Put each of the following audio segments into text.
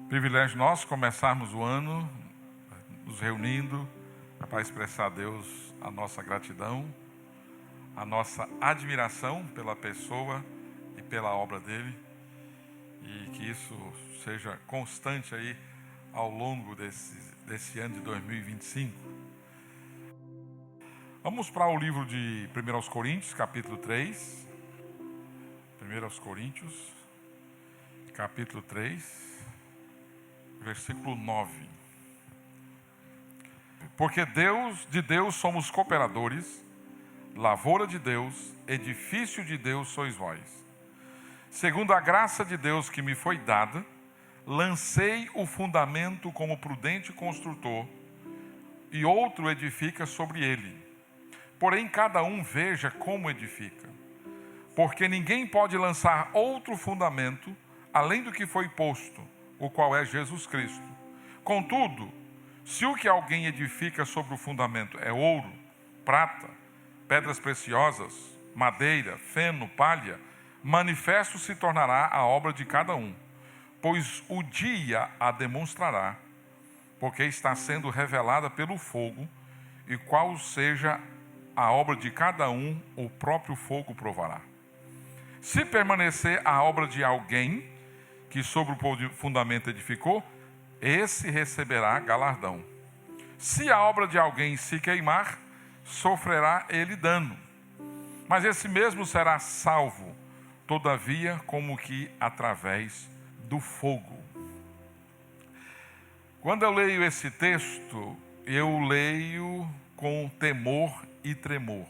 Privilégio nós começarmos o ano nos reunindo para expressar a Deus a nossa gratidão, a nossa admiração pela pessoa e pela obra dele, e que isso seja constante aí ao longo desse ano de 2025. Vamos para o livro de 1 Coríntios, capítulo 3. 1 Coríntios, capítulo 3, versículo 9. Porque de Deus somos cooperadores, lavoura de Deus, edifício de Deus sois vós. Segundo a graça de Deus que me foi dada, lancei o fundamento como prudente construtor, e outro edifica sobre ele. Porém, cada um veja como edifica. Porque ninguém pode lançar outro fundamento, além do que foi posto, o qual é Jesus Cristo. Contudo, se o que alguém edifica sobre o fundamento é ouro, prata, pedras preciosas, madeira, feno, palha, manifesto se tornará a obra de cada um, pois o dia a demonstrará, porque está sendo revelada pelo fogo, e qual seja a obra de cada um, o próprio fogo provará. Se permanecer a obra de alguém que sobre o fundamento edificou, esse receberá galardão. Se a obra de alguém se queimar, sofrerá ele dano. Mas esse mesmo será salvo, todavia, como que através do fogo. Quando eu leio esse texto, eu leio com temor e tremor.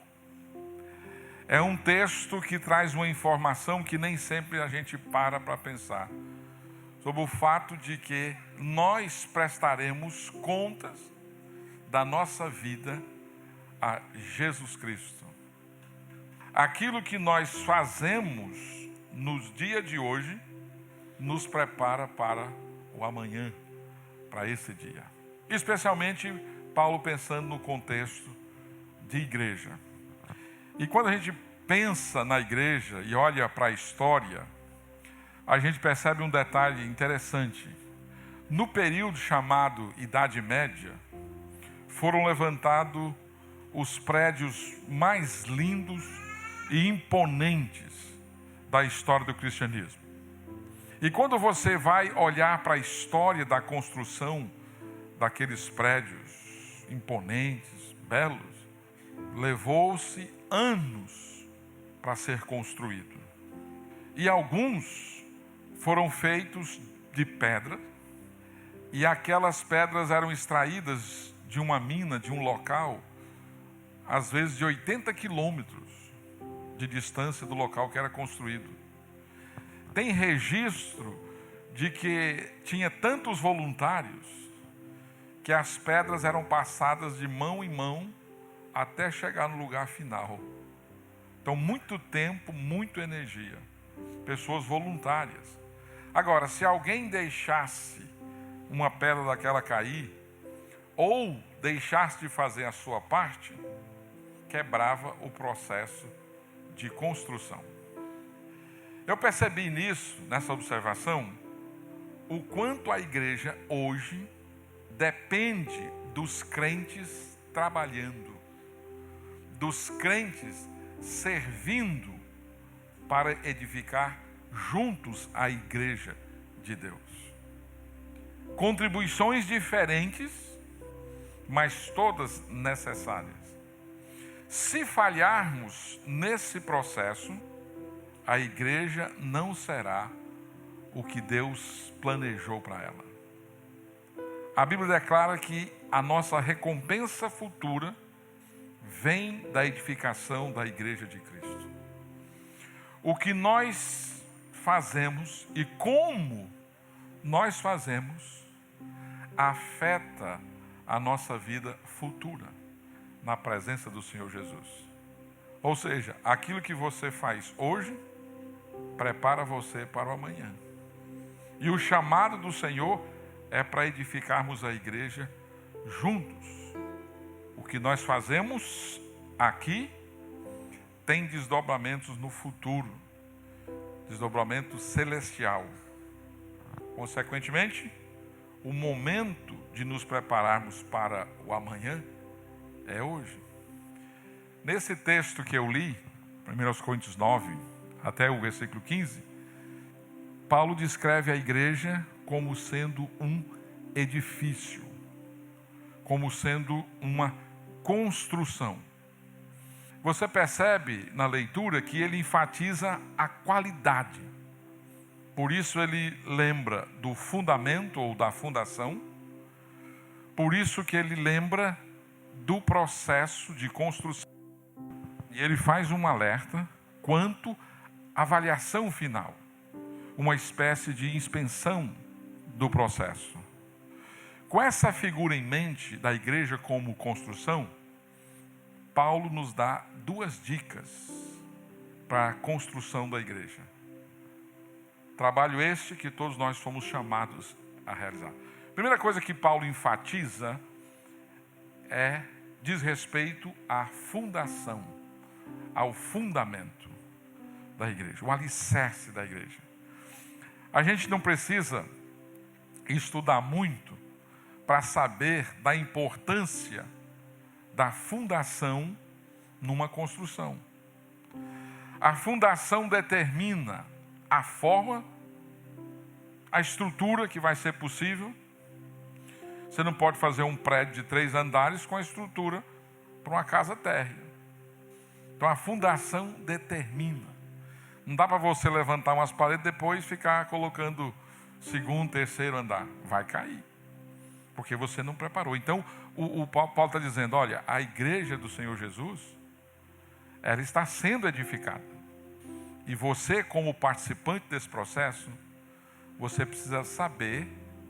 É um texto que traz uma informação que nem sempre a gente para pensar, sobre o fato de que nós prestaremos contas da nossa vida a Jesus Cristo. Aquilo que nós fazemos nos dias de hoje nos prepara para o amanhã, para esse dia. Especialmente Paulo pensando no contexto de igreja. E quando a gente pensa na igreja e olha para a história, a gente percebe um detalhe interessante. No período chamado Idade Média, foram levantados os prédios mais lindos e imponentes da história do cristianismo. E quando você vai olhar para a história da construção daqueles prédios imponentes, belos, levou-se anos para ser construído. E alguns foram feitos de pedra, e aquelas pedras eram extraídas de uma mina, de um local, às vezes de 80 quilômetros de distância do local que era construído. Tem registro de que tinha tantos voluntários que as pedras eram passadas de mão em mão até chegar no lugar final. Então, muito tempo, muita energia. Pessoas voluntárias. Agora, se alguém deixasse uma pedra daquela cair, ou deixasse de fazer a sua parte, quebrava o processo de construção. Eu percebi nessa observação, o quanto a igreja hoje depende dos crentes trabalhando, dos crentes servindo para edificar juntos a igreja de Deus. Contribuições diferentes, mas todas necessárias. Se falharmos nesse processo, a igreja não será o que Deus planejou para ela. A Bíblia declara que a nossa recompensa futura vem da edificação da igreja de Cristo. O que nós fazemos e como nós fazemos afeta a nossa vida futura na presença do Senhor Jesus. Ou seja, aquilo que você faz hoje prepara você para o amanhã. E o chamado do Senhor é para edificarmos a igreja juntos. O que nós fazemos aqui tem desdobramentos no futuro, desdobramento celestial. Consequentemente, o momento de nos prepararmos para o amanhã é hoje. Nesse texto que eu li, 1 Coríntios 9, até o versículo 15, Paulo descreve a igreja como sendo um edifício, como sendo uma construção. Você percebe na leitura que ele enfatiza a qualidade. Por isso ele lembra do fundamento ou da fundação. Por isso que ele lembra do processo de construção. E ele faz um alerta quanto à avaliação final. Uma espécie de inspeção do processo. Com essa figura em mente da igreja como construção, Paulo nos dá 2 dicas para a construção da igreja. Trabalho este que todos nós fomos chamados a realizar. Primeira coisa que Paulo enfatiza diz respeito à fundação, ao fundamento da igreja, o alicerce da igreja. A gente não precisa estudar muito para saber da importância da fundação numa construção. A fundação determina a forma, a estrutura que vai ser possível. Você não pode fazer um prédio de 3 andares com a estrutura para uma casa térrea. Então a fundação determina. Não dá para você levantar umas paredes e depois ficar colocando 2º, 3º andar. Vai cair. Porque você não preparou. Então, o Paulo está dizendo, olha, a igreja do Senhor Jesus, ela está sendo edificada. E você, como participante desse processo, você precisa saber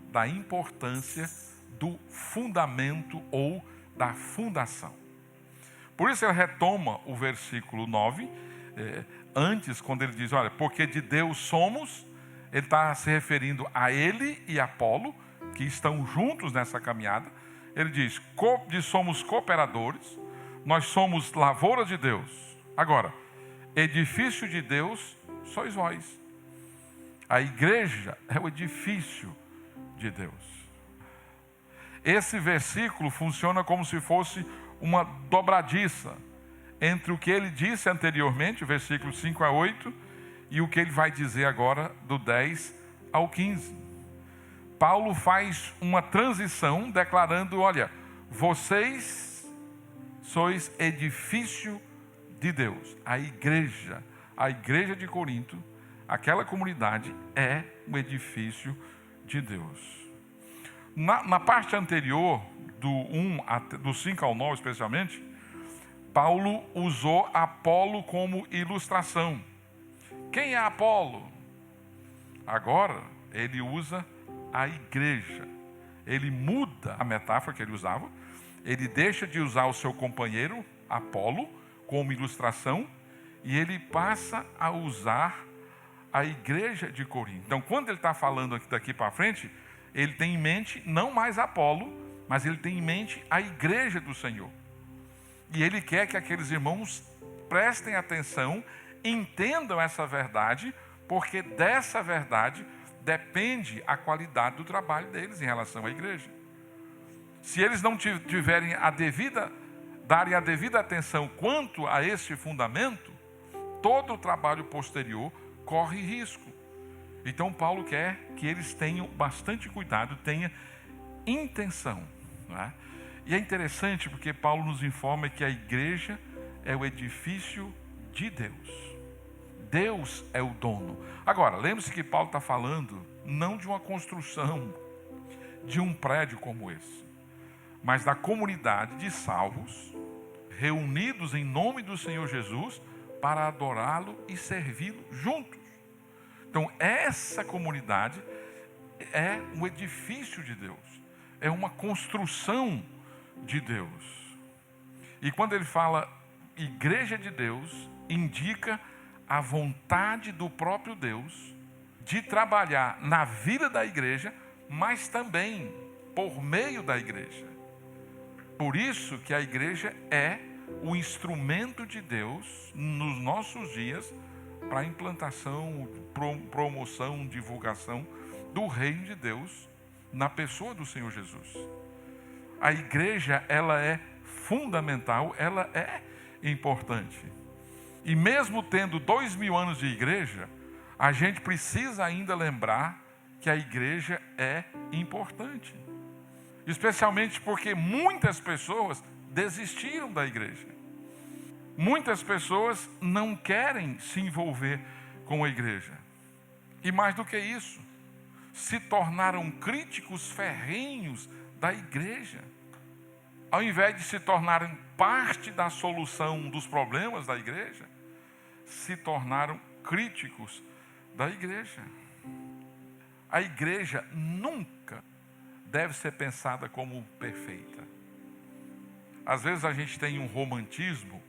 da importância do fundamento ou da fundação. Por isso ele retoma o versículo 9, antes, quando ele diz, olha, porque de Deus somos, ele está se referindo a ele e a Apolo, que estão juntos nessa caminhada. Ele diz, somos cooperadores, nós somos lavoura de Deus. Agora, edifício de Deus sois vós. A igreja é o edifício de Deus. Esse versículo funciona como se fosse uma dobradiça entre o que ele disse anteriormente, versículos 5 a 8, e o que ele vai dizer agora do 10 ao 15. Paulo faz uma transição declarando, olha, vocês sois edifício de Deus. A igreja de Corinto, aquela comunidade é um edifício de Deus. Na parte anterior, do 5 ao 9 especialmente, Paulo usou Apolo como ilustração. Quem é Apolo? Agora ele usa a igreja. Ele muda a metáfora que ele usava. Ele deixa de usar o seu companheiro, Apolo, como ilustração, e ele passa a usar a igreja de Corinto. Então, quando ele está falando daqui para frente, ele tem em mente não mais Apolo, mas ele tem em mente a igreja do Senhor. E ele quer que aqueles irmãos prestem atenção, entendam essa verdade, porque dessa verdade depende a qualidade do trabalho deles em relação à igreja. Se eles não tiverem darem a devida atenção quanto a esse fundamento, todo o trabalho posterior corre risco. Então Paulo quer que eles tenham bastante cuidado, tenham intenção. Não é? E é interessante porque Paulo nos informa que a igreja é o edifício de Deus. Deus é o dono. Agora, lembre-se que Paulo está falando não de uma construção, de um prédio como esse, mas da comunidade de salvos, reunidos em nome do Senhor Jesus, para adorá-lo e servi-lo juntos. Então, essa comunidade é um edifício de Deus, é uma construção de Deus. E quando ele fala igreja de Deus, indica a vontade do próprio Deus de trabalhar na vida da igreja, mas também por meio da igreja. Por isso que a igreja é o instrumento de Deus nos nossos dias para a implantação, promoção, divulgação do reino de Deus na pessoa do Senhor Jesus. A igreja, ela é fundamental, ela é importante. E mesmo tendo 2000 anos de igreja, a gente precisa ainda lembrar que a igreja é importante. Especialmente porque muitas pessoas desistiram da igreja. Muitas pessoas não querem se envolver com a igreja. E mais do que isso, se tornaram críticos ferrenhos da igreja. Ao invés de se tornarem parte da solução dos problemas da igreja, se tornaram críticos da igreja. A igreja nunca deve ser pensada como perfeita. Às vezes a gente tem um romantismo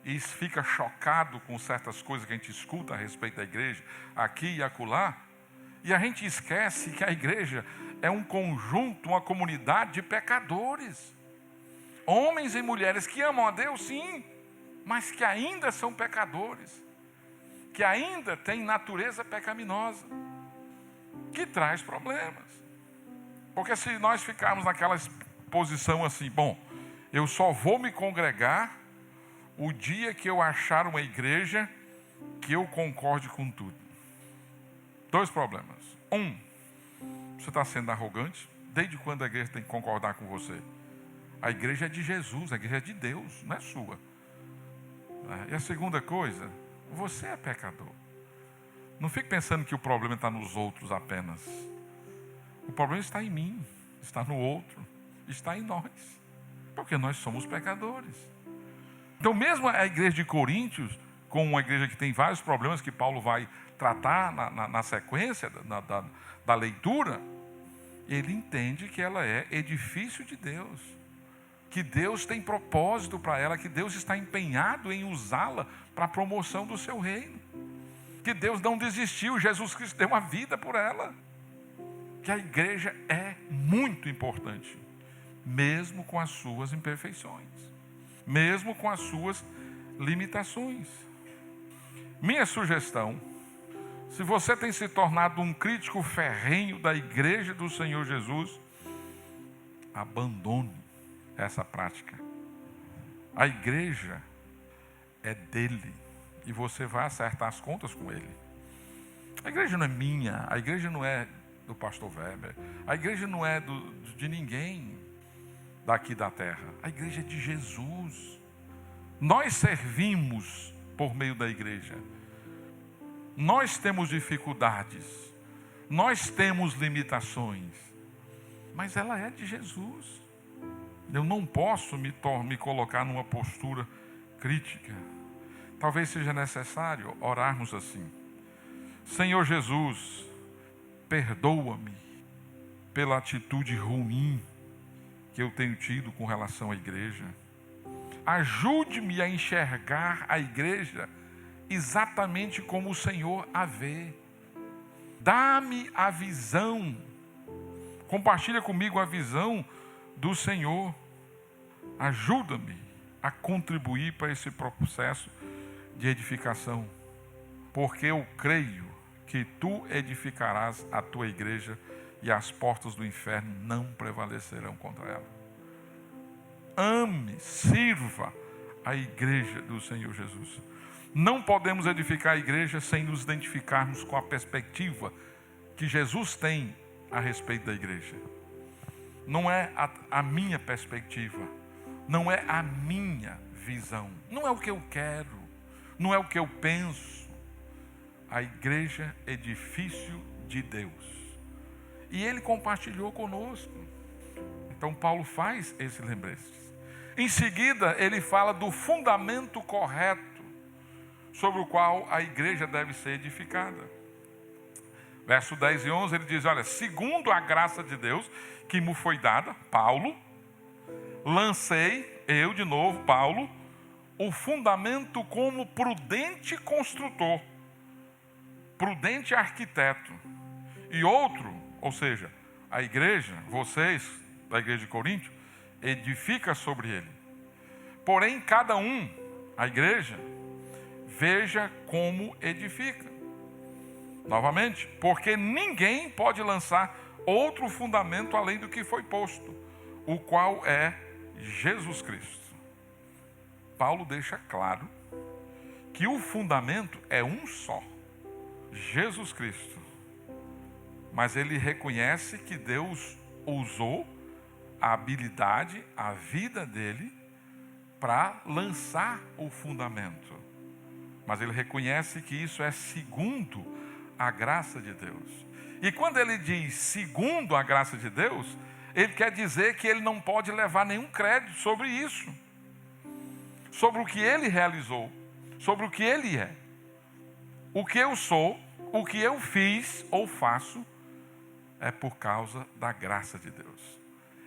e fica chocado com certas coisas que a gente escuta a respeito da igreja, aqui e acolá, e a gente esquece que a igreja é um conjunto, uma comunidade de pecadores. Homens e mulheres que amam a Deus, sim, mas que ainda são pecadores, que ainda têm natureza pecaminosa, que traz problemas. Porque se nós ficarmos naquela posição assim, bom, eu só vou me congregar o dia que eu achar uma igreja que eu concorde com tudo. 2 problemas. 1, você está sendo arrogante. Desde quando a igreja tem que concordar com você? A igreja é de Jesus, a igreja é de Deus, não é sua. E a segunda coisa, você é pecador. Não fique pensando que o problema está nos outros apenas. O problema está em mim, está no outro, está em nós. Porque nós somos pecadores. Então mesmo a igreja de Coríntios, com uma igreja que tem vários problemas que Paulo vai tratar na sequência da leitura, ele entende que ela é edifício de Deus. Que Deus tem propósito para ela, que Deus está empenhado em usá-la para a promoção do seu reino. Que Deus não desistiu, Jesus Cristo deu uma vida por ela. Que a igreja é muito importante, mesmo com as suas imperfeições, mesmo com as suas limitações. Minha sugestão, se você tem se tornado um crítico ferrenho da igreja do Senhor Jesus, abandone essa prática. A igreja é dele e você vai acertar as contas com ele. A igreja não é minha, a igreja não é do pastor Weber, a igreja não é de ninguém daqui da terra, a igreja é de Jesus. Nós servimos por meio da igreja. Nós temos dificuldades, nós temos limitações, mas ela é de Jesus. Eu não posso me colocar numa postura crítica. Talvez seja necessário orarmos assim: Senhor Jesus, perdoa-me pela atitude ruim que eu tenho tido com relação à igreja. Ajude-me a enxergar a igreja exatamente como o Senhor a vê. Dá-me a visão. Compartilha comigo a visão do Senhor. Ajuda-me a contribuir para esse processo de edificação. Porque eu creio que tu edificarás a tua igreja e as portas do inferno não prevalecerão contra ela. Ame, sirva a igreja do Senhor Jesus. Não podemos edificar a igreja sem nos identificarmos com a perspectiva que Jesus tem a respeito da igreja. Não é a minha perspectiva, não é a minha visão, não é o que eu quero, não é o que eu penso. A igreja é edifício de Deus. E ele compartilhou conosco. Então Paulo faz esse lembrete. Em seguida, ele fala do fundamento correto sobre o qual a igreja deve ser edificada. Verso 10 e 11, ele diz, olha, segundo a graça de Deus que me foi dada, Paulo, lancei, eu de novo, Paulo, o fundamento como prudente construtor, prudente arquiteto, e outro, ou seja, a igreja, vocês, da igreja de Corinto, edifica sobre ele. Porém, cada um, a igreja, veja como edifica. Novamente, porque ninguém pode lançar outro fundamento além do que foi posto, o qual é Jesus Cristo. Paulo deixa claro que o fundamento é um só, Jesus Cristo. Mas ele reconhece que Deus usou a habilidade, a vida dele, para lançar o fundamento. Mas ele reconhece que isso é segundo a graça de Deus. E quando ele diz segundo a graça de Deus, ele quer dizer que ele não pode levar nenhum crédito sobre isso, sobre o que ele realizou, sobre o que ele é. O que eu sou, o que eu fiz ou faço, é por causa da graça de Deus.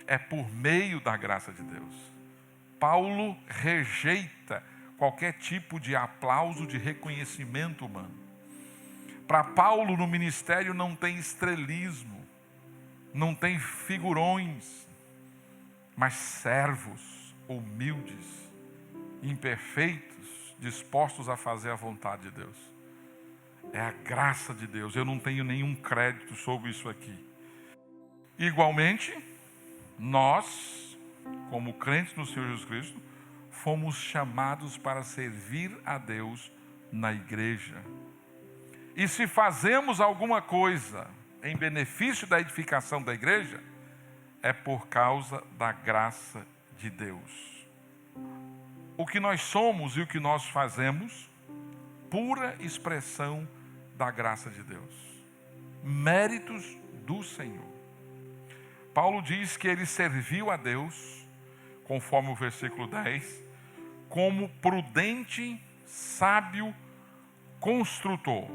É por meio da graça de Deus. Paulo rejeita qualquer tipo de aplauso, de reconhecimento humano. Para Paulo, no ministério não tem estrelismo, não tem figurões, mas servos humildes, imperfeitos, dispostos a fazer a vontade de Deus. É a graça de Deus, eu não tenho nenhum crédito sobre isso aqui. Igualmente, nós, como crentes no Senhor Jesus Cristo, fomos chamados para servir a Deus na igreja. E se fazemos alguma coisa em benefício da edificação da igreja, é por causa da graça de Deus. O que nós somos e o que nós fazemos, pura expressão da graça de Deus. Méritos do Senhor. Paulo diz que ele serviu a Deus, conforme o versículo 10, como prudente, sábio, construtor.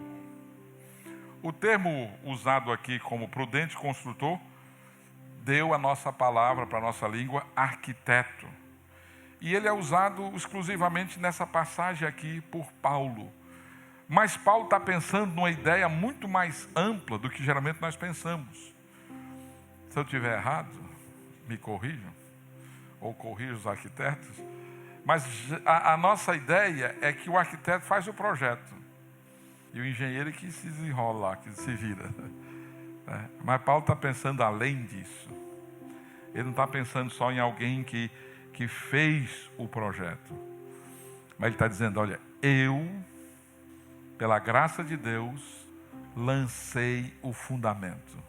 O termo usado aqui como prudente construtor deu a nossa palavra para a nossa língua arquiteto. E ele é usado exclusivamente nessa passagem aqui por Paulo. Mas Paulo está pensando numa ideia muito mais ampla do que geralmente nós pensamos. Se eu estiver errado, me corrijam, ou corrijam os arquitetos. Mas a nossa ideia é que o arquiteto faz o projeto. E o engenheiro que se desenrola lá, que se vira. Mas Paulo está pensando além disso. Ele não está pensando só em alguém que fez o projeto. Mas ele está dizendo, olha, eu, pela graça de Deus, lancei o fundamento.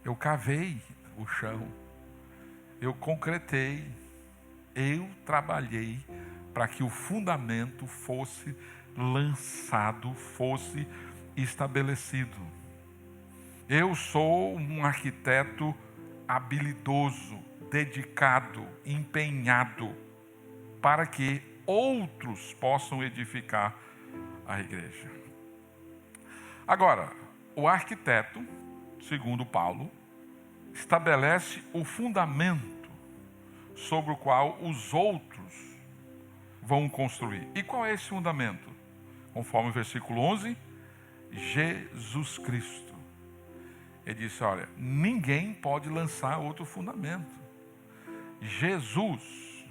Eu cavei o chão. Eu concretei. Eu trabalhei para que o fundamento fosse lançado, fosse estabelecido. Eu sou um arquiteto habilidoso, dedicado, empenhado, para que outros possam edificar a igreja. Agora, o arquiteto, segundo Paulo, estabelece o fundamento sobre o qual os outros vão construir. E qual é esse fundamento? Conforme o versículo 11, Jesus Cristo. Ele disse, olha, ninguém pode lançar outro fundamento. Jesus.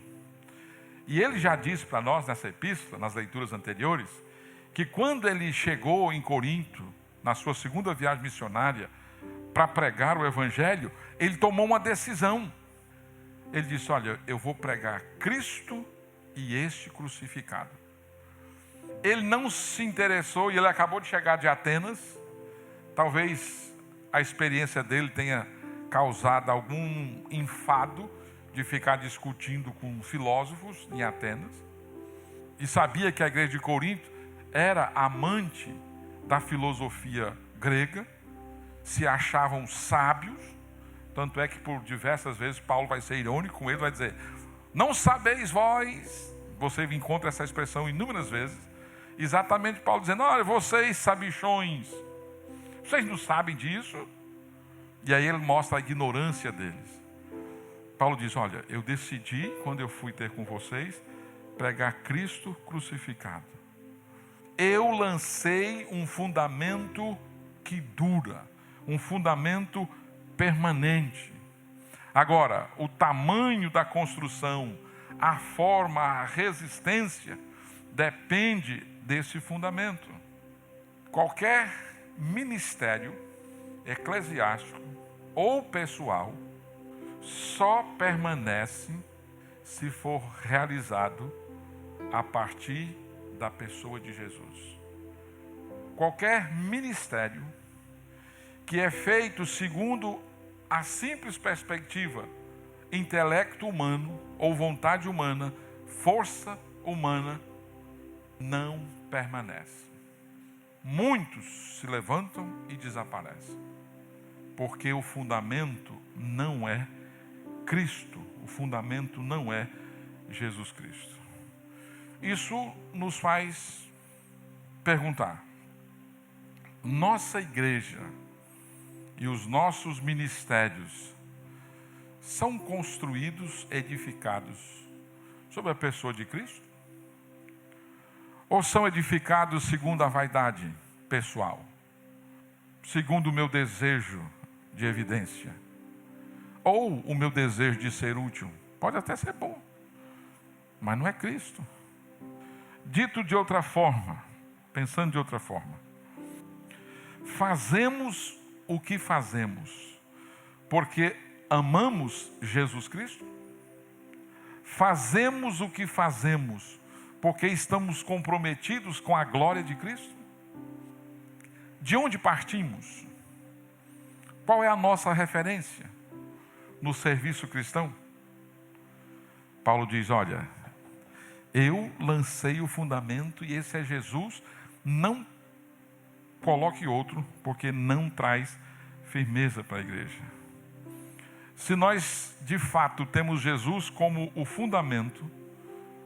E ele já disse para nós nessa epístola, nas leituras anteriores, que quando ele chegou em Corinto, na sua segunda viagem missionária, para pregar o evangelho, ele tomou uma decisão. Ele disse, olha, eu vou pregar Cristo e este crucificado. Ele não se interessou, e ele acabou de chegar de Atenas. Talvez a experiência dele tenha causado algum enfado de ficar discutindo com filósofos em Atenas. E sabia que a igreja de Corinto era amante da filosofia grega, se achavam sábios. Tanto é que por diversas vezes Paulo vai ser irônico com ele, vai dizer, não sabeis vós, você encontra essa expressão inúmeras vezes, exatamente Paulo dizendo, olha, vocês sabichões, vocês não sabem disso? E aí ele mostra a ignorância deles. Paulo diz, olha, eu decidi, quando eu fui ter com vocês, pregar Cristo crucificado. Eu lancei um fundamento que dura, um fundamento permanente. Agora, o tamanho da construção, a forma, a resistência, depende desse fundamento. Qualquer ministério eclesiástico ou pessoal só permanece se for realizado a partir da pessoa de Jesus. Qualquer ministério que é feito segundo a simples perspectiva, intelecto humano ou vontade humana, força humana, não permanece. Muitos se levantam e desaparecem, porque o fundamento não é Cristo, o fundamento não é Jesus Cristo. Isso nos faz perguntar: nossa igreja e os nossos ministérios são construídos, edificados sobre a pessoa de Cristo? Ou são edificados segundo a vaidade pessoal, segundo o meu desejo de evidência, ou o meu desejo de ser útil? Pode até ser bom, mas não é Cristo. Dito de outra forma, pensando de outra forma, fazemos o que fazemos porque amamos Jesus Cristo? Fazemos o que fazemos porque estamos comprometidos com a glória de Cristo? De onde partimos? Qual é a nossa referência no serviço cristão? Paulo diz: olha, eu lancei o fundamento e esse é Jesus, não coloque outro, porque não traz firmeza para a igreja. Se nós de fato temos Jesus como o fundamento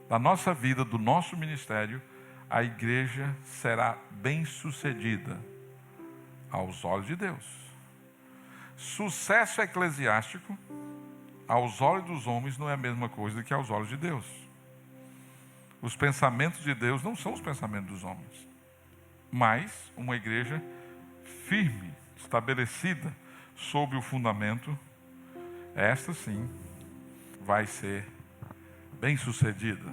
da nossa vida, do nosso ministério, a igreja será bem-sucedida aos olhos de Deus. Sucesso eclesiástico aos olhos dos homens não é a mesma coisa que aos olhos de Deus. Os pensamentos de Deus não são os pensamentos dos homens. Mas uma igreja firme, estabelecida sobre o fundamento, esta sim vai ser bem-sucedida.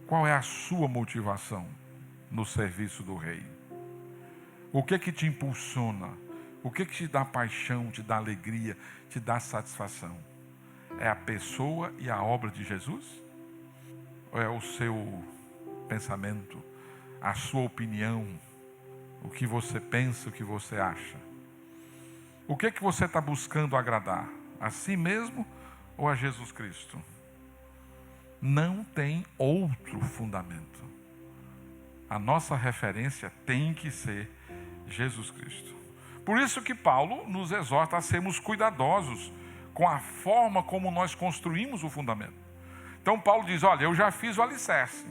Qual é a sua motivação no serviço do Rei? O que te impulsiona? O que te dá paixão, te dá alegria, te dá satisfação? É a pessoa e a obra de Jesus? Ou é o seu pensamento, a sua opinião, o que você pensa, o que você acha? O que você está buscando agradar? A si mesmo ou a Jesus Cristo? Não tem outro fundamento. A nossa referência tem que ser Jesus Cristo. Por isso que Paulo nos exorta a sermos cuidadosos com a forma como nós construímos o fundamento. Então Paulo diz: olha, eu já fiz o alicerce.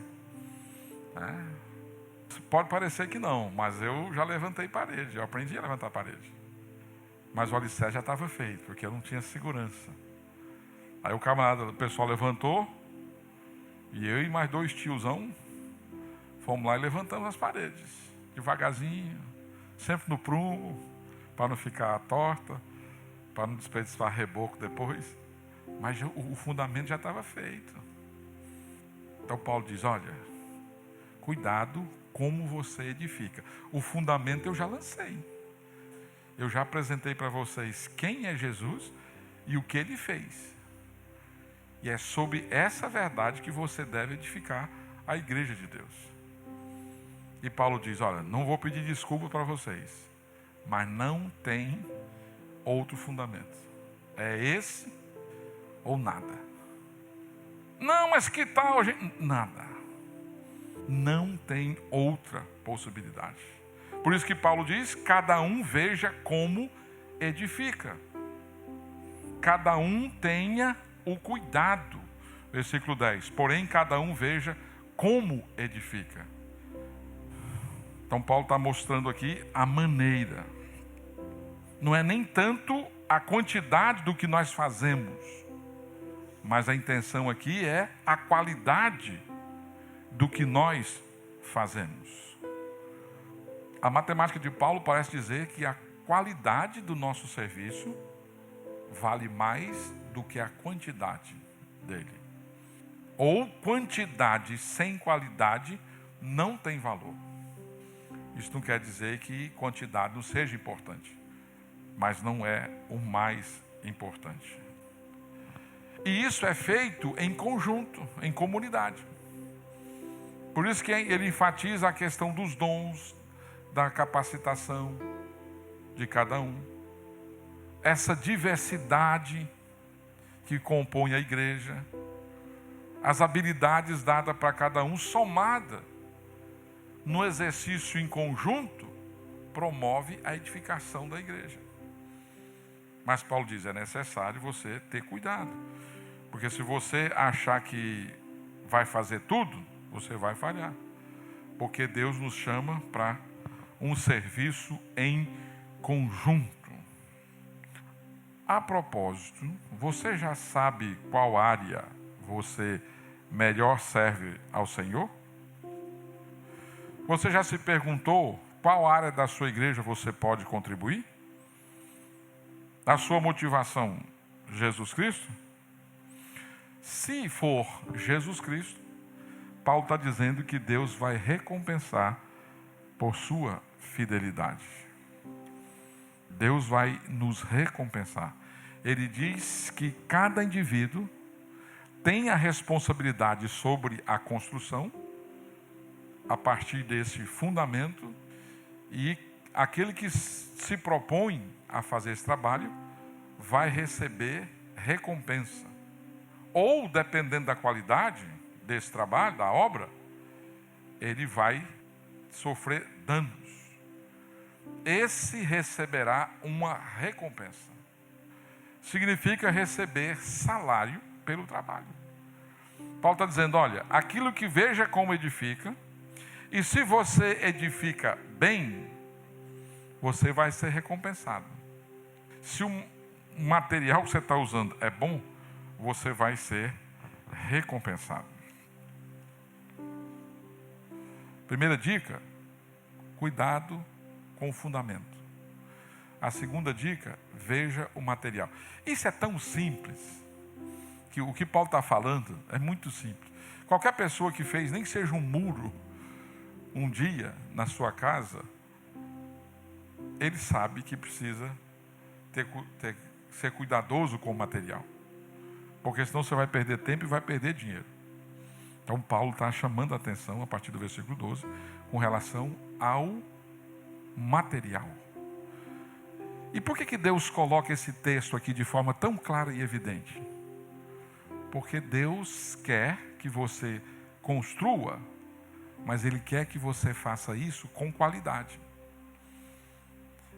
Pode parecer que não, mas eu já levantei parede, eu aprendi a levantar parede. Mas o alicerce já estava feito, porque eu não tinha segurança. Aí o pessoal levantou, e eu e mais 2 tiozão fomos lá e levantamos as paredes, devagarzinho, sempre no prumo, para não ficar torta, para não desperdiçar reboco depois. Mas o fundamento já estava feito. Então Paulo diz: olha, cuidado como você edifica. O fundamento eu já lancei. Eu já apresentei para vocês quem é Jesus e o que ele fez. E é sobre essa verdade que você deve edificar a igreja de Deus. E Paulo diz: olha, não vou pedir desculpa para vocês, mas não tem outro fundamento. É esse ou nada. Não, mas que tal, gente? Nada. Não tem outra possibilidade. Por isso que Paulo diz: cada um veja como edifica. Cada um tenha o cuidado. Versículo 10. Porém, cada um veja como edifica. Então Paulo está mostrando aqui a maneira. Não é nem tanto a quantidade do que nós fazemos, mas a intenção aqui é a qualidade do que nós fazemos. A matemática de Paulo parece dizer que a qualidade do nosso serviço vale mais do que a quantidade dele. Ou quantidade sem qualidade não tem valor. Isso não quer dizer que quantidade não seja importante, mas não é o mais importante. E isso é feito em conjunto, em comunidade. Por isso que ele enfatiza a questão dos dons, da capacitação de cada um. Essa diversidade que compõe a igreja, as habilidades dadas para cada um, somada no exercício em conjunto, promove a edificação da igreja. Mas Paulo diz, é necessário você ter cuidado, porque se você achar que vai fazer tudo, você vai falhar, porque Deus nos chama para um serviço em conjunto. A propósito, você já sabe qual área você melhor serve ao Senhor? Você já se perguntou qual área da sua igreja você pode contribuir? A sua motivação, Jesus Cristo? Se for Jesus Cristo, Paulo está dizendo que Deus vai recompensar por sua fidelidade. Deus vai nos recompensar. Ele diz que cada indivíduo tem a responsabilidade sobre a construção a partir desse fundamento, e aquele que se propõe a fazer esse trabalho vai receber recompensa. Ou, dependendo da qualidade desse trabalho, da obra, ele vai sofrer danos. Esse receberá uma recompensa. Significa receber salário pelo trabalho. Paulo está dizendo, olha, aquilo que veja como edifica, e se você edifica bem, você vai ser recompensado. Se o material que você está usando é bom, você vai ser recompensado. Primeira dica, cuidado com o fundamento. A segunda dica, veja o material. Isso é tão simples, que o que Paulo está falando é muito simples. Qualquer pessoa que fez, nem que seja um muro, um dia na sua casa, ele sabe que precisa ser cuidadoso com o material. Porque senão você vai perder tempo e vai perder dinheiro. Então Paulo está chamando a atenção, a partir do versículo 12, com relação ao material. E por que Deus coloca esse texto aqui de forma tão clara e evidente? Porque Deus quer que você construa, mas Ele quer que você faça isso com qualidade.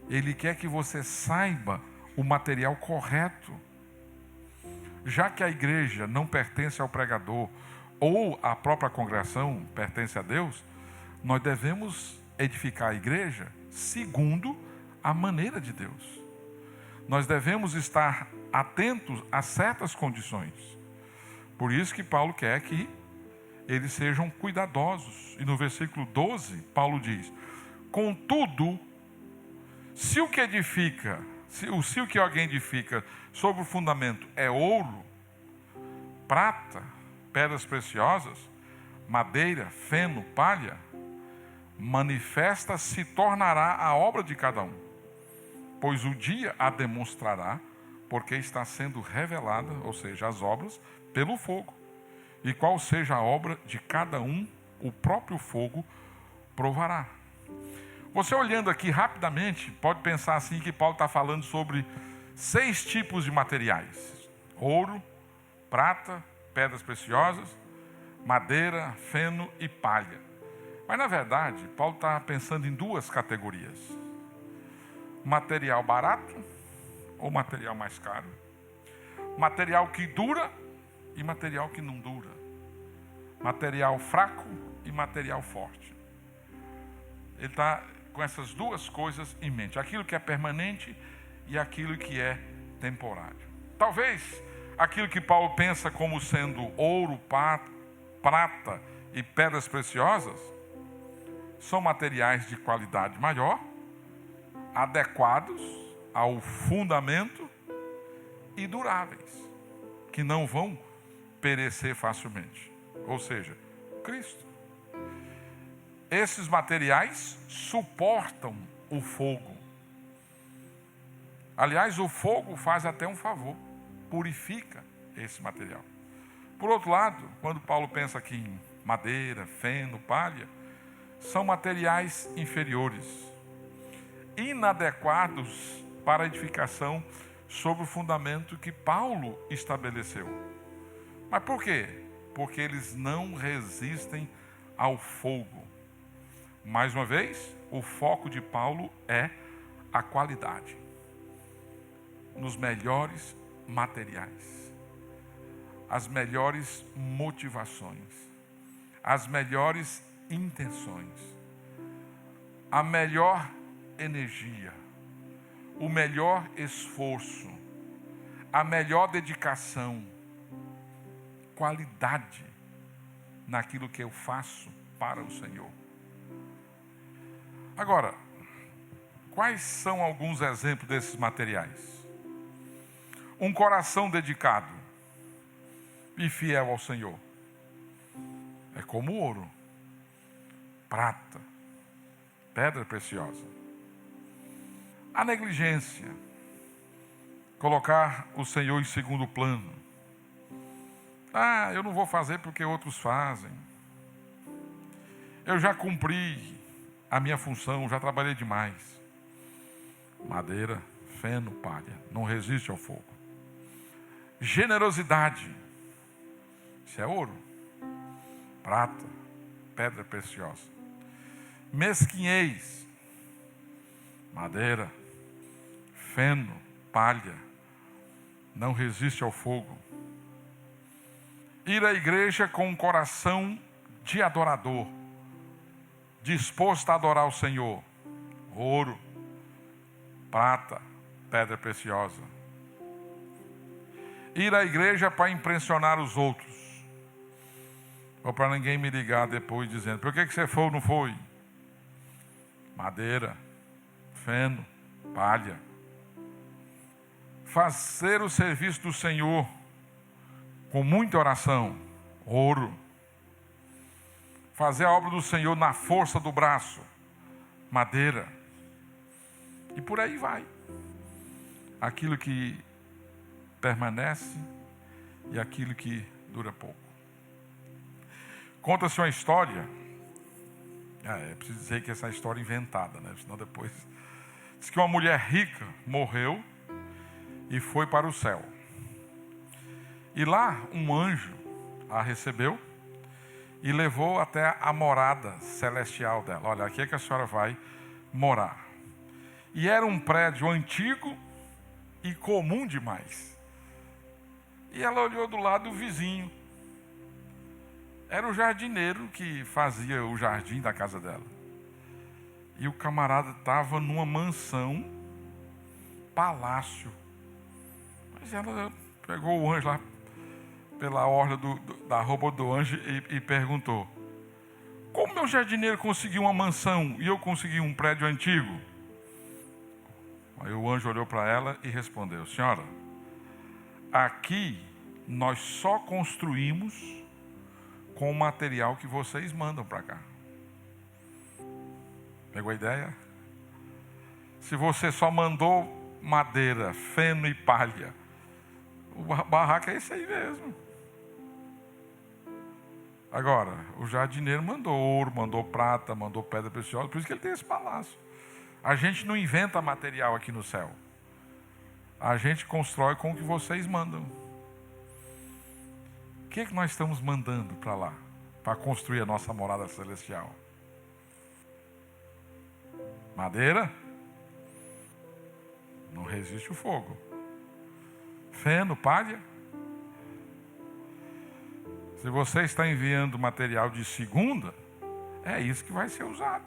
Ele quer que você saiba o material correto. Já que a igreja não pertence ao pregador, ou a própria congregação pertence a Deus, nós devemos edificar a igreja segundo a maneira de Deus. Nós devemos estar atentos a certas condições. Por isso que Paulo quer que eles sejam cuidadosos. E no versículo 12, Paulo diz, contudo, se o que edifica, se o que alguém edifica sobre o fundamento é ouro, prata, pedras preciosas, madeira, feno, palha, manifesta se tornará a obra de cada um, pois o dia a demonstrará, porque está sendo revelada, ou seja, as obras, pelo fogo. E qual seja a obra de cada um, o próprio fogo provará. Você olhando aqui rapidamente, pode pensar assim que Paulo está falando sobre 6 tipos de materiais: ouro, prata, pedras preciosas, madeira, feno e palha. Mas na verdade, Paulo está pensando em 2 categorias: material barato ou material mais caro, material que dura e material que não dura, material fraco e material forte. Ele está com essas 2 coisas em mente: aquilo que é permanente e aquilo que é temporário. Talvez aquilo que Paulo pensa como sendo ouro, prata e pedras preciosas são materiais de qualidade maior, adequados ao fundamento e duráveis, que não vão perecer facilmente. Ou seja, Cristo. esses materiais suportam o fogo. Aliás, o fogo faz até um favor, purifica esse material. Por outro lado, quando Paulo pensa aqui em madeira, feno, palha, são materiais inferiores, inadequados para a edificação sobre o fundamento que Paulo estabeleceu. Mas por quê? Porque eles não resistem ao fogo. Mais uma vez, o foco de Paulo é a qualidade, nos melhores materiais, as melhores motivações, as melhores intenções, a melhor energia, o melhor esforço, a melhor dedicação, qualidade naquilo que eu faço para o Senhor. Agora, quais são alguns exemplos desses materiais? Um coração dedicado e fiel ao Senhor é como ouro, prata, pedra preciosa. A negligência, colocar o Senhor em segundo plano. Eu não vou fazer porque outros fazem. Eu já cumpri a minha função, já trabalhei demais. Madeira, feno, palha, não resiste ao fogo. Generosidade, isso é ouro, prata, pedra preciosa. Mesquinhez, madeira, feno, palha, não resiste ao fogo. Ir à igreja com um coração de adorador, disposto a adorar o Senhor, ouro, prata, pedra preciosa. Ir à igreja para impressionar os outros, ou para ninguém me ligar depois dizendo: por que você foi ou não foi? Madeira, feno, palha. Fazer o serviço do Senhor com muita oração, ouro. Fazer a obra do Senhor na força do braço, madeira. E por aí vai. Aquilo que permanece e aquilo que dura pouco. Conta-se uma história. É preciso dizer que essa história é inventada, né? Senão depois... Diz que uma mulher rica morreu e foi para o céu. E lá um anjo a recebeu e levou até a morada celestial dela. Olha, aqui é que a senhora vai morar. E era um prédio antigo e comum demais. E ela olhou do lado do vizinho. Era o jardineiro que fazia o jardim da casa dela. E o camarada estava numa mansão, palácio. Mas ela pegou o anjo lá pela orla da roupa do anjo e perguntou: como meu jardineiro conseguiu uma mansão e eu consegui um prédio antigo? Aí o anjo olhou para ela e respondeu: senhora, aqui nós só construímos com o material que vocês mandam para cá. Pegou a ideia? Se você só mandou madeira, feno e palha, o barraco é esse aí mesmo. Agora, o jardineiro mandou ouro, mandou prata, mandou pedra preciosa, por isso que ele tem esse palácio. A gente não inventa material aqui no céu. A gente constrói com o que vocês mandam. O que nós estamos mandando para lá, para construir a nossa morada celestial? Madeira? Não resiste o fogo. Feno, palha? Se você está enviando material de segunda, é isso que vai ser usado.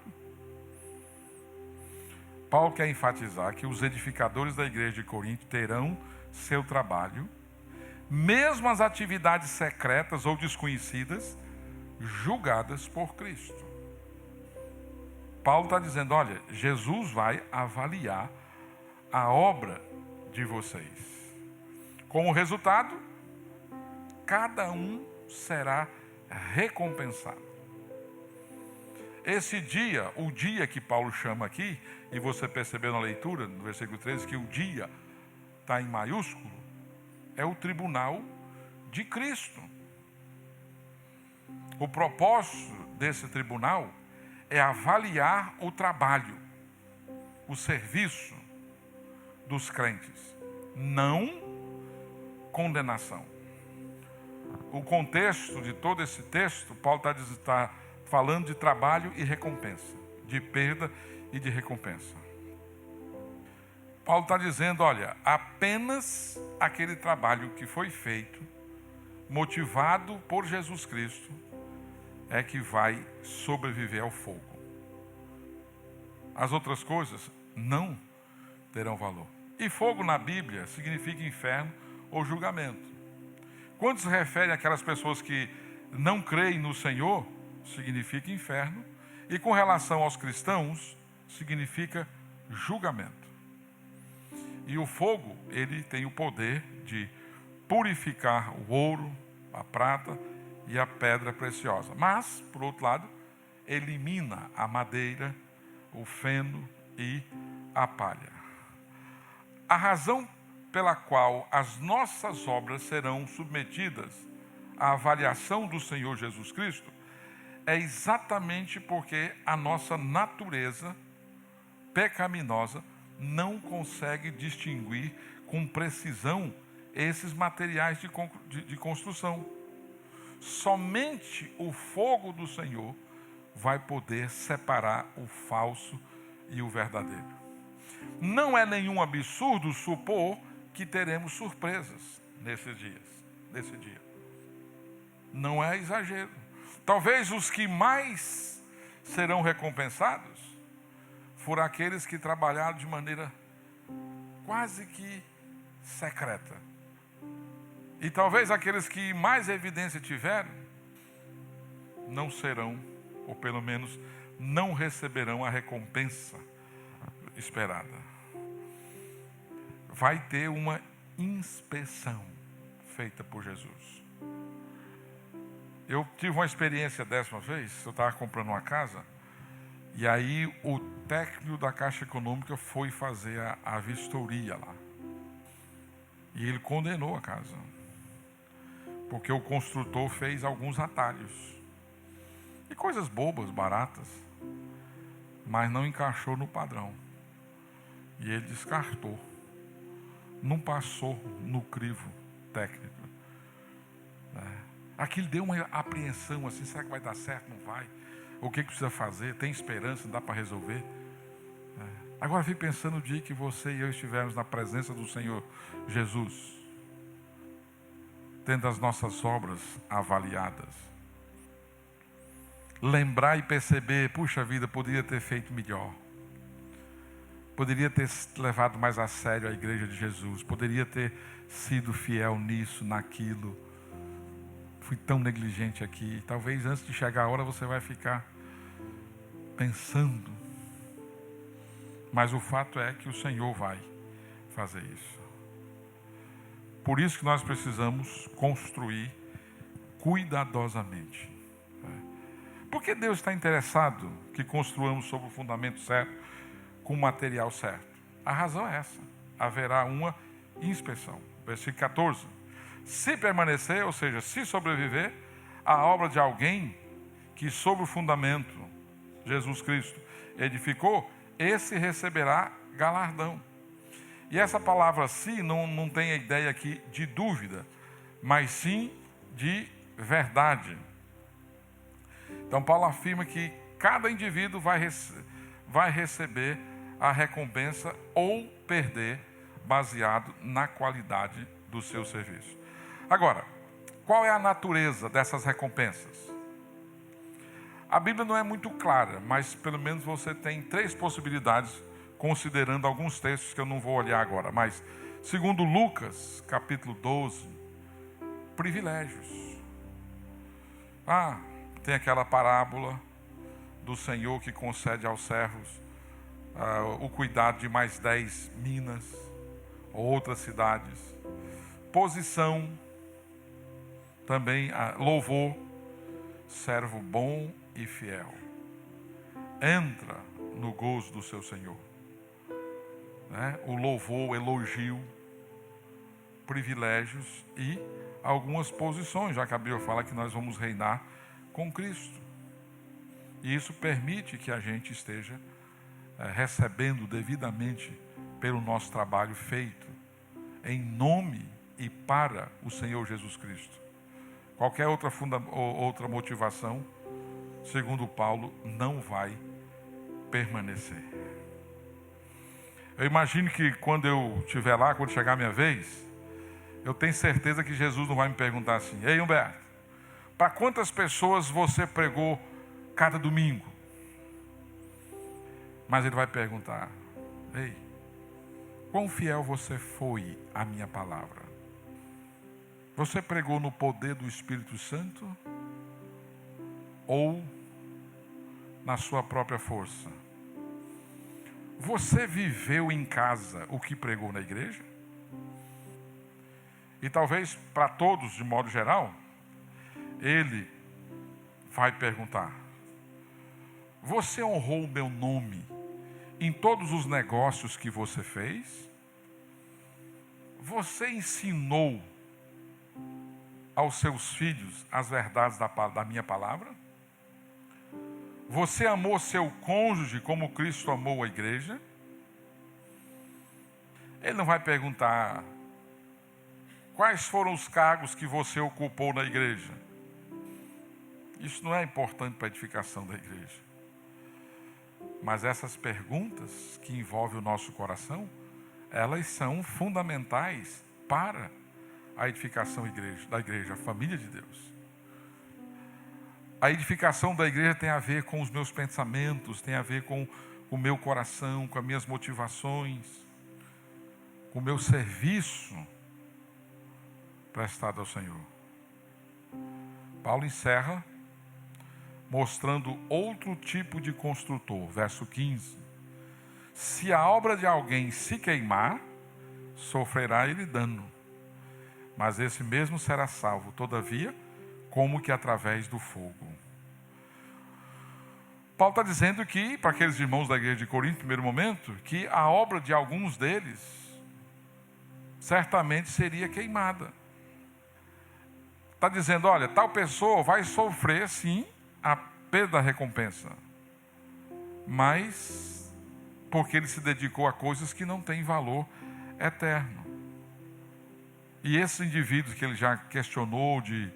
Paulo quer enfatizar que os edificadores da igreja de Corinto terão seu trabalho, mesmo as atividades secretas ou desconhecidas, julgadas por Cristo. Paulo está dizendo: olha, Jesus vai avaliar a obra de vocês. Como resultado, cada um será recompensado. Esse dia, o dia que Paulo chama aqui, e você percebeu na leitura, no versículo 13, que o dia está em maiúsculo, é o tribunal de Cristo. O propósito desse tribunal é avaliar o trabalho, o serviço dos crentes, não condenação. O contexto de todo esse texto, Paulo está falando de trabalho e recompensa, de perda e de recompensa. Paulo está dizendo, olha, apenas aquele trabalho que foi feito, motivado por Jesus Cristo, é que vai sobreviver ao fogo. As outras coisas não terão valor. E fogo na Bíblia significa inferno ou julgamento. Quando se refere àquelas pessoas que não creem no Senhor, significa inferno. E com relação aos cristãos, significa julgamento. E o fogo, ele tem o poder de purificar o ouro, a prata e a pedra preciosa. Mas, por outro lado, elimina a madeira, o feno e a palha. A razão pela qual as nossas obras serão submetidas à avaliação do Senhor Jesus Cristo é exatamente porque a nossa natureza pecaminosa não consegue distinguir com precisão esses materiais de construção. Somente o fogo do Senhor vai poder separar o falso e o verdadeiro. Não é nenhum absurdo supor que teremos surpresas nesse dia. Não é exagero. Talvez os que mais serão recompensados foram aqueles que trabalharam de maneira quase que secreta. E talvez aqueles que mais evidência tiveram não serão, ou pelo menos não receberão a recompensa esperada. Vai ter uma inspeção feita por Jesus. Eu tive uma experiência dessa uma vez, eu estava comprando uma casa, e aí o técnico da Caixa Econômica foi fazer a vistoria lá. E ele condenou a casa, porque o construtor fez alguns atalhos. E coisas bobas, baratas, mas não encaixou no padrão. E ele descartou. Não passou no crivo técnico. Aquilo deu uma apreensão assim, será que vai dar certo? Não vai? O que precisa fazer? Tem esperança? Dá para resolver? Agora fique pensando no dia que você e eu estivermos na presença do Senhor Jesus, tendo as nossas obras avaliadas. Lembrar e perceber, puxa vida, poderia ter feito melhor. Poderia ter levado mais a sério a igreja de Jesus. Poderia ter sido fiel nisso, naquilo. Fui tão negligente aqui. Talvez antes de chegar a hora você vai ficar pensando. Mas o fato é que o Senhor vai fazer isso. Por isso que nós precisamos construir cuidadosamente. Porque Deus está interessado que construamos sobre o fundamento certo, com o material certo. A razão é essa. Haverá uma inspeção. Versículo 14. Se permanecer, ou seja, se sobreviver, a obra de alguém que sobre o fundamento, Jesus Cristo, edificou, esse receberá galardão. E essa palavra "se" não tem a ideia aqui de dúvida, mas sim de verdade. Então Paulo afirma que cada indivíduo vai receber a recompensa ou perder, baseado na qualidade do seu serviço. Agora, qual é a natureza dessas recompensas? A Bíblia não é muito clara, mas pelo menos você tem 3 possibilidades, considerando alguns textos que eu não vou olhar agora. Mas, segundo Lucas, capítulo 12, privilégios. Tem aquela parábola do Senhor que concede aos servos o cuidado de mais 10 minas ou outras cidades. Posição, também louvor, servo bom e fiel. entra no gozo do seu Senhor. Né? O louvor, o elogio, privilégios e algumas posições, já que a Bíblia fala que nós vamos reinar com Cristo. E isso permite que a gente esteja recebendo devidamente pelo nosso trabalho feito em nome e para o Senhor Jesus Cristo. Qualquer outra motivação, segundo Paulo, não vai permanecer. Eu imagino que quando eu estiver lá, quando chegar a minha vez, eu tenho certeza que Jesus não vai me perguntar assim: ei, Humberto, para quantas pessoas você pregou cada domingo? Mas ele vai perguntar: ei, quão fiel você foi à minha palavra? Você pregou no poder do Espírito Santo ou na sua própria força? Você viveu em casa o que pregou na igreja? E talvez para todos, de modo geral, ele vai perguntar: você honrou o meu nome em todos os negócios que você fez? Você ensinou aos seus filhos as verdades da minha palavra? Você amou seu cônjuge como Cristo amou a igreja? Ele não vai perguntar quais foram os cargos que você ocupou na igreja. Isso não é importante para a edificação da igreja. Mas essas perguntas que envolvem o nosso coração, elas são fundamentais para a edificação da igreja, a família de Deus. A edificação da igreja tem a ver com os meus pensamentos, tem a ver com o meu coração, com as minhas motivações, com o meu serviço prestado ao Senhor. Paulo encerra mostrando outro tipo de construtor, verso 15. Se a obra de alguém se queimar, sofrerá ele dano, mas esse mesmo será salvo, todavia, como que através do fogo. Paulo está dizendo que, para aqueles irmãos da igreja de Corinto, no primeiro momento, que a obra de alguns deles certamente seria queimada. Está dizendo: olha, tal pessoa vai sofrer sim a perda da recompensa, mas porque ele se dedicou a coisas que não têm valor eterno. E esses indivíduos que ele já questionou de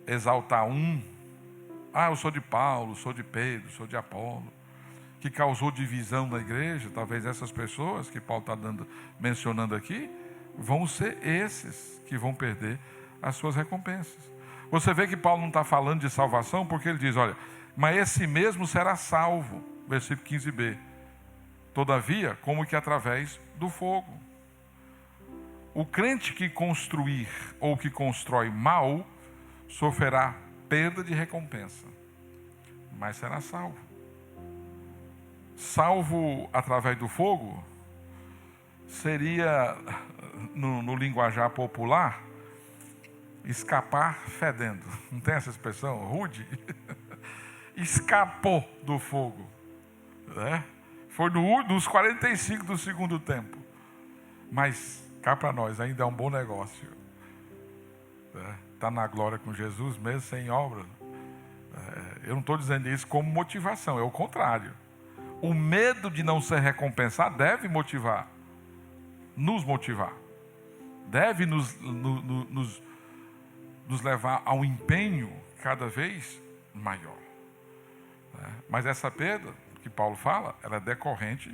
exaltar eu sou de Paulo, sou de Pedro, sou de Apolo, que causou divisão na igreja, talvez essas pessoas que Paulo está mencionando aqui, vão ser esses que vão perder as suas recompensas. Você vê que Paulo não está falando de salvação, porque ele diz: olha, mas esse mesmo será salvo, versículo 15b, todavia, como que através do fogo. O crente que construir ou que constrói mal, sofrerá perda de recompensa, mas será salvo. Salvo através do fogo seria, no linguajar popular, escapar fedendo. Não tem essa expressão? Rude? Escapou do fogo, né? Foi nos 45 do segundo tempo. Mas cá para nós ainda é um bom negócio, né? Está na glória com Jesus mesmo sem obra. Eu não estou dizendo isso como motivação, é o contrário. O medo de não ser recompensado deve nos motivar, deve nos levar a um empenho cada vez maior. Mas essa perda que Paulo fala, ela é decorrente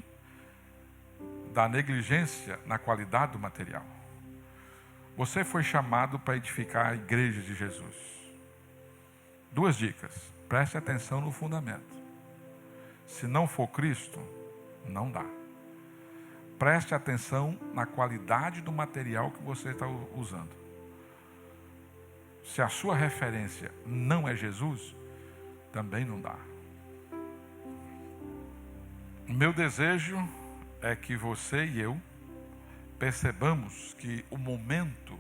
da negligência na qualidade do material. Você foi chamado para edificar a igreja de Jesus. 2 dicas: preste atenção no fundamento. Se não for Cristo, não dá. Preste atenção na qualidade do material que você está usando. Se a sua referência não é Jesus, também não dá. O meu desejo é que você e eu percebamos que o momento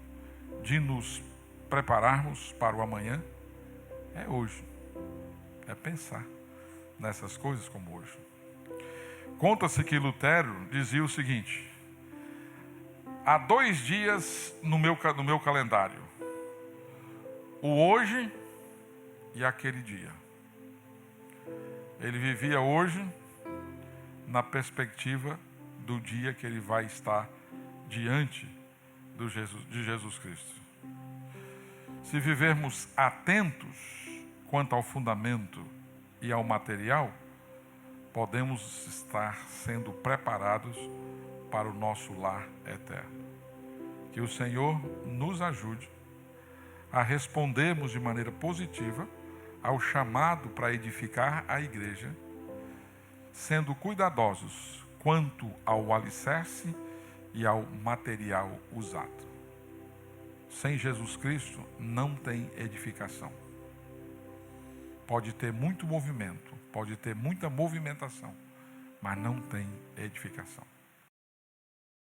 de nos prepararmos para o amanhã é hoje. É pensar nessas coisas como hoje. Conta-se que Lutero dizia o seguinte: há 2 dias no meu calendário, o hoje e aquele dia. Ele vivia hoje na perspectiva do dia que ele vai estar diante de Jesus Cristo. Se vivermos atentos quanto ao fundamento e ao material, podemos estar sendo preparados para o nosso lar eterno. Que o Senhor nos ajude a respondermos de maneira positiva ao chamado para edificar a igreja, sendo cuidadosos quanto ao alicerce e ao material usado. Sem Jesus Cristo não tem edificação. Pode ter muito movimento, pode ter muita movimentação, mas não tem edificação.